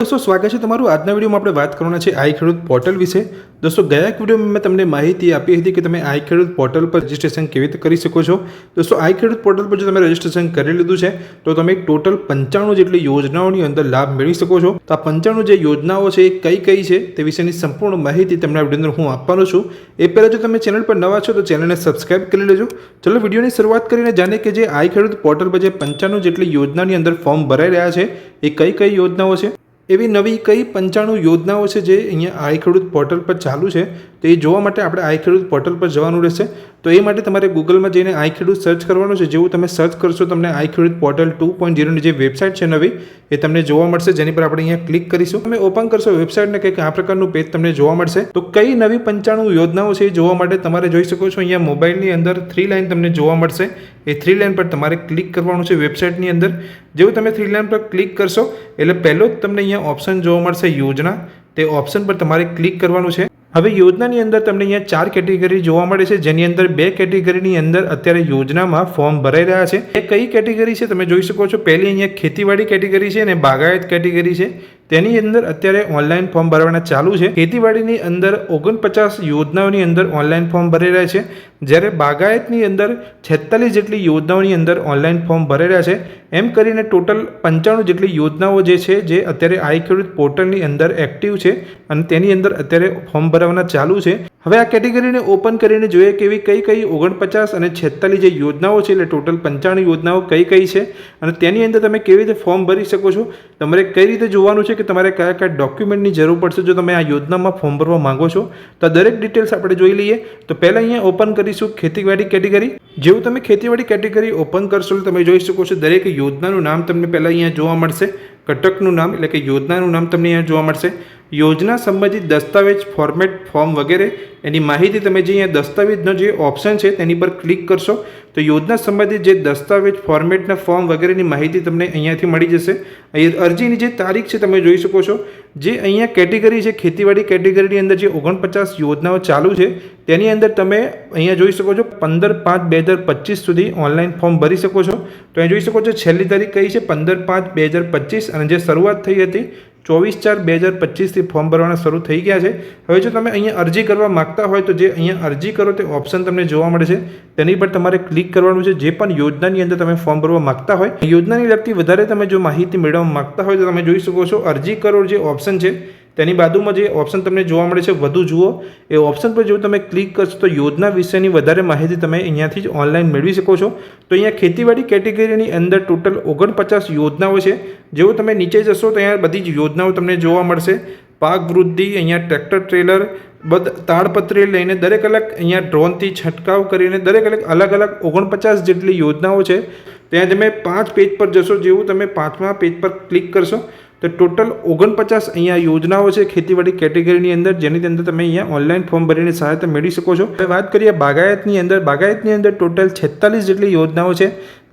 दोस्तों स्वागत है तमारू आजना विडियो में આપણે વાત કરવાના છે આઈ ખેડૂત પોર્ટલ વિશે। दोस्तों गया एक वीडियो में मैं તમને માહિતી આપી હતી કે તમે આઈ ખેડૂત પોર્ટલ પર રજીસ્ટ્રેશન કેવી રીતે કરી શકો છો। दोस्तों આઈ ખેડૂત પોર્ટલ પર જો તમે રજીસ્ટ્રેશન કરી લીધું છે તો તમે ટોટલ 95 જેટલી યોજનાઓની અંદર લાભ મેળવી શકો છો। તો આ 95 જે યોજનાઓ છે એ કઈ છે તે વિશેની સંપૂર્ણ માહિતી તમને આ વિડિયોની અંદર હું આપવાનો છું। એ પહેલા જો તમે ચેનલ પર નવા છો તો ચેનલને સબસ્ક્રાઇબ કરી લેજો। ચલો વિડિયોની શરૂઆત કરીને જાણીએ કે જે આઈ ખેડૂત પોર્ટલ પર જે 95 જેટલી યોજનાની અંદર ફોર્મ ભરાઈ રહ્યા છે એ કઈ યોજનાઓ છે, એવી નવી કઈ 95 યોજનાઓ છે જે અહીંયા આઈ ખેડૂત પોર્ટલ પર ચાલુ છે। તો એ જોવા માટે આપણે આઈ ખેડૂત પોર્ટલ પર જવાનું રહેશે। તો એ માટે તમારે ગૂગલમાં જઈને આઈ ખેડૂત સર્ચ કરવાનું છે। જેવું તમે સર્ચ કરશો તમને આઈ ખેડૂત પોર્ટલ 2.0 ની જે વેબસાઇટ છે નવી એ તમને જોવા મળશે, જેની પર આપણે અહીંયા ક્લિક કરીશું। તમે ઓપન કરશો વેબસાઇટને કંઈક આ પ્રકારનું પેજ તમને જોવા મળશે। તો કઈ નવી 95 યોજનાઓ છે એ જોવા માટે તમારે જોઈ શકો છો અહીંયા મોબાઈલની અંદર 3 લાઇન તમને જોવા મળશે। એ 3 લાઇન પર તમારે ક્લિક કરવાનું છે વેબસાઇટની અંદર। જેવું તમે 3 લાઇન પર ક્લિક કરશો એટલે પહેલો જ તમને અહીંયા ઓપ્શન જોવા મળશે યોજના। તે ઓપ્શન પર તમારે ક્લિક કરવાનું છે। હવે યોજનાની અંદર તમને અહીંયા 4 કેટેગરી જોવા મળે છે, જેની અંદર 2 કેટેગરીની અંદર અત્યારે યોજનામાં ફોર્મ ભરાઈ રહ્યા છે। એ કઈ કેટેગરી છે તમે જોઈ શકો છો। પહેલી અહીંયા ખેતીવાડી કેટેગરી છે અને બાગાયત કેટેગરી છે। તેની અંદર અત્યારે ઓનલાઈન ફોર્મ ભરવાના ચાલુ છે। ખેતીવાડીની અંદર 49 યોજનાઓની અંદર ઓનલાઈન ફોર્મ ભરાઈ રહ્યા છે, જ્યારે બાગાયતની અંદર 46 જેટલી યોજનાઓની અંદર ઓનલાઈન ફોર્મ ભરાઈ રહ્યા છે। એમ કરીને ટોટલ 95 જેટલી યોજનાઓ જે છે જે અત્યારે આઈ ખેડૂત પોર્ટલની અંદર એક્ટિવ છે અને તેની અંદર અત્યારે ફોર્મ ભરવાના ચાલુ છે। હવે આ કેટેગરીને ઓપન કરીને જોઈએ કે એવી કઈ 49 અને 46 જે યોજનાઓ છે, એટલે ટોટલ 95 યોજનાઓ કઈ છે અને તેની અંદર તમે કેવી રીતે ફોર્મ ભરી શકો છો, તમારે કઈ રીતે જોવાનું છે કે તમારે કયા ડોક્યુમેન્ટની જરૂર પડશે જો તમે આ યોજનામાં ફોર્મ ભરવા માંગો છો। તો આ દરેક ડિટેલ્સ આપણે જોઈ લઈએ। તો પહેલાં અહીંયા ઓપન કરીશું ખેતીવાડી કેટેગરી। જેવું તમે ખેતીવાડી કેટેગરી ઓપન કરશો તો તમે જોઈ શકો છો દરેક યોજનાનું નામ તમને પહેલાં અહીંયા જોવા મળશે। ઘટકનું નામ એટલે કે યોજનાનું નામ તમને અહીંયા જોવા મળશે। યોજના સંબંધિત દસ્તાવેજ ફોર્મેટ ફોર્મ વગેરે એની માહિતી તમે જે અહીંયા દસ્તાવેજનો જે ઓપ્શન છે તેની પર ક્લિક કરશો તો યોજના સંબંધિત જે દસ્તાવેજ ફોર્મેટના ફોર્મ વગેરેની માહિતી તમને અહીંયાથી મળી જશે। અહીં અરજીની જે તારીખ છે તમે જોઈ શકો છો। જે અહીંયા કેટેગરી છે ખેતીવાડી કેટેગરીની અંદર જે 49 યોજનાઓ ચાલુ છે તેની અંદર તમે અહીંયા જોઈ શકો છો 15/5/2025 સુધી ઓનલાઈન ફોર્મ ભરી શકો છો। તો અહીં જોઈ શકો છો છેલ્લી તારીખ કઈ છે 15/5/2025 અને જે શરૂઆત થઈ હતી 24/4/2025 ફોર્મ ભરવાના શરૂ થઈ ગયા છે। હવે જો તમે અહીંયા અરજી કરવા માગતા હોય તો જે અહીંયા અરજી કરો તે ઓપ્શન તમને જોવા મળે છે, તેની પર તમારે ક્લિક કરવાનું છે। જે પણ યોજનાની અંદર તમે ફોર્મ ભરવા માગતા હોય, યોજનાની લગતી વધારે તમે જો માહિતી મેળવવા માગતા હોય તો તમે જોઈ શકો છો અરજી કરો જે ઓપ્શન છે તેની બાજુમાં જે ઓપ્શન તમને જોવા મળે છે વધુ જુઓ, એ ઓપ્શન પર જો તમે ક્લિક કરશો તો યોજના વિશેની વધારે માહિતી તમે અહીંયાથી જ ઓનલાઈન મેળવી શકો છો। તો અહીંયા ખેતીવાડી કેટેગરીની અંદર ટોટલ 49 યોજનાઓ છે। જેવું તમે નીચે જશો તો અહીંયા બધી જ યોજનાઓ તમને જોવા મળશે। પાક વૃદ્ધિ, અહીંયા ટ્રેક્ટર ટ્રેલર, તાડપત્રી લઈને દરેક અલગ અહીંયા ડ્રોનથી છંટકાવ કરીને દરેક અલગ 49 જેટલી યોજનાઓ છે। ત્યાં તમે 5 પેજ પર જશો। જેવું તમે 5મા પેજ પર ક્લિક કરશો તો ટોટલ 49 અહીંયા યોજનાઓ છે ખેતીવાડી કેટેગરીની અંદર, જેની અંદર તમે અહીંયા ઓનલાઈન ફોર્મ ભરીને સહાયતા મેળવી શકો છો। હવે વાત કરીએ બાગાયતની અંદર ટોટલ 46 જેટલી યોજનાઓ છે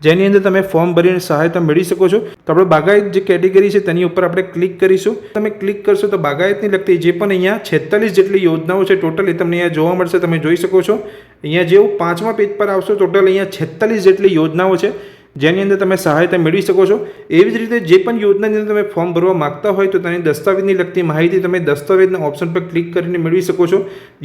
જેની અંદર તમે ફોર્મ ભરીને સહાયતા મેળવી શકો છો। તો આપણે બાગાયત જે કેટેગરી છે તેની ઉપર આપણે ક્લિક કરીશું। તમે ક્લિક કરશો તો બાગાયતની લગતી જે પણ અહીંયા 46 જેટલી યોજનાઓ છે ટોટલ એ તમને અહીંયા જોવા મળશે, તમે જોઈ શકો છો। અહીંયા જેવું 5મા પેજ પર આવશો ટોટલ અહીંયા 46 જેટલી યોજનાઓ છે જેની અંદર તમે સહાયતા મેળવી શકો છો। એવી જ રીતે જે પણ યોજનાની અંદર તમે ફોર્મ ભરવા માગતા હોય તો તેની દસ્તાવેજની લગતી માહિતી તમે દસ્તાવેજના ઓપ્શન પર ક્લિક કરીને મેળવી શકો છો।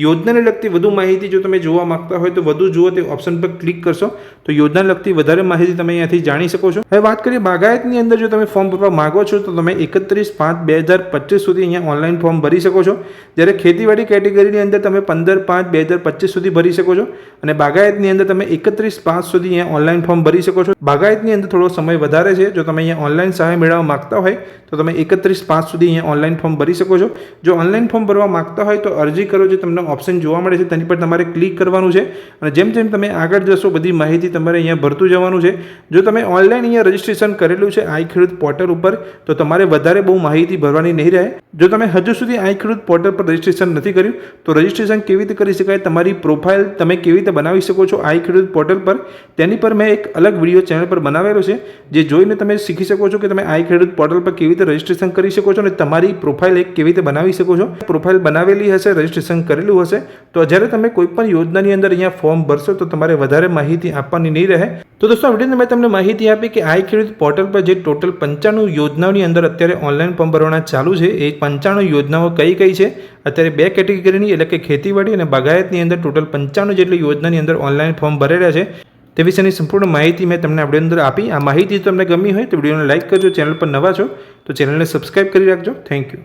યોજનાને લગતી વધુ માહિતી જો તમે જોવા માગતા હોય તો વધુ જુઓ તે ઓપ્શન પર ક્લિક કરશો તો યોજનાને લગતી વધારે માહિતી તમે અહીંયાથી જાણી શકો છો। હવે વાત કરીએ બાગાયતની અંદર જો તમે ફોર્મ ભરવા માગો છો તો તમે 31/5/2025 સુધી અહીંયા ઓનલાઈન ફોર્મ ભરી શકો છો, જ્યારે ખેતીવાડી કેટેગરીની અંદર તમે 15/5/2025 સુધી ભરી શકો છો અને બાગાયતની અંદર તમે 31/5 સુધી અહીંયા ઓનલાઈન ફોર્મ ભરી શકો છો। બાગાયતની અંદર થોડો સમય વધારે છે। જો તમે અહીંયા ઓનલાઈન સહાય મેળવવા માગતા હોય તો તમે 31/5 સુધી અહીંયા ઓનલાઈન ફોર્મ ભરી શકો છો। જો ઓનલાઈન ફોર્મ ભરવા માગતા હોય તો અરજી કરો જે તમને ઓપ્શન જોવા મળે છે તેની પર તમારે ક્લિક કરવાનું છે અને જેમ તમે આગળ જશો બધી માહિતી તમારે અહીંયા ભરતું જવાનું છે। જો તમે ઓનલાઈન અહીંયા રજીસ્ટ્રેશન કરેલું છે આઈ ખેડૂત પોર્ટલ ઉપર તો તમારે વધારે બહુ માહિતી ભરવાની નહીં રહે। જો તમે હજુ સુધી આઈ ખેડૂત પોર્ટલ પર રજીસ્ટ્રેશન નથી કર્યું તો રજીસ્ટ્રેશન કેવી રીતે કરી શકાય, તમારી પ્રોફાઇલ તમે કેવી રીતે બનાવી શકો છો આઈ ખેડૂત પોર્ટલ પર, તેની પર મેં એક અલગ વિડીયો ચેનલ પર બનાવેલો છે, જે જોઈને તમે શીખી શકો છો કે તમે આઈ ખેડૂત પોર્ટલ પર કેવી રીતે રજિસ્ટ્રેશન કરી શકો છો અને તમારી પ્રોફાઇલ એક કેવી રીતે બનાવી શકો છો. પ્રોફાઇલ બનાવેલી હશે, રજિસ્ટ્રેશન કરેલું હશે તો જ્યારે તમે કોઈ પણ યોજનાની અંદર અહીંયા ફોર્મ ભરશો તો તમારે વધારે માહિતી આપવાની નહીં રહે. તો દોસ્તો આ વિડીયોમાં મેં તમને માહિતી આપી કે આઈ ખેડૂત પોર્ટલ પર જે ટોટલ 95 યોજનાઓની અંદર અત્યારે ઓનલાઈન ફોર્મ ભરવાના ચાલુ છે, એ 95 યોજનાઓ કઈ કઈ છે. અત્યારે 2 કેટેગરીની એટલે કે ખેતીવાડી અને બાગાયતની અંદર ટોટલ 95 જેટલી યોજનાની અંદર ઓનલાઈન ફોર્મ ભરેલા છે તે વિશેની સંપૂર્ણ માહિતી મેં તમને આ વિડીયો અંદર આપી. આ માહિતી તમને ગમી હોય તો વિડીયોને લાઇક કરજો. ચેનલ પર નવા છો તો ચેનલને સબસ્ક્રાઇબ કરી રાખજો. Thank you.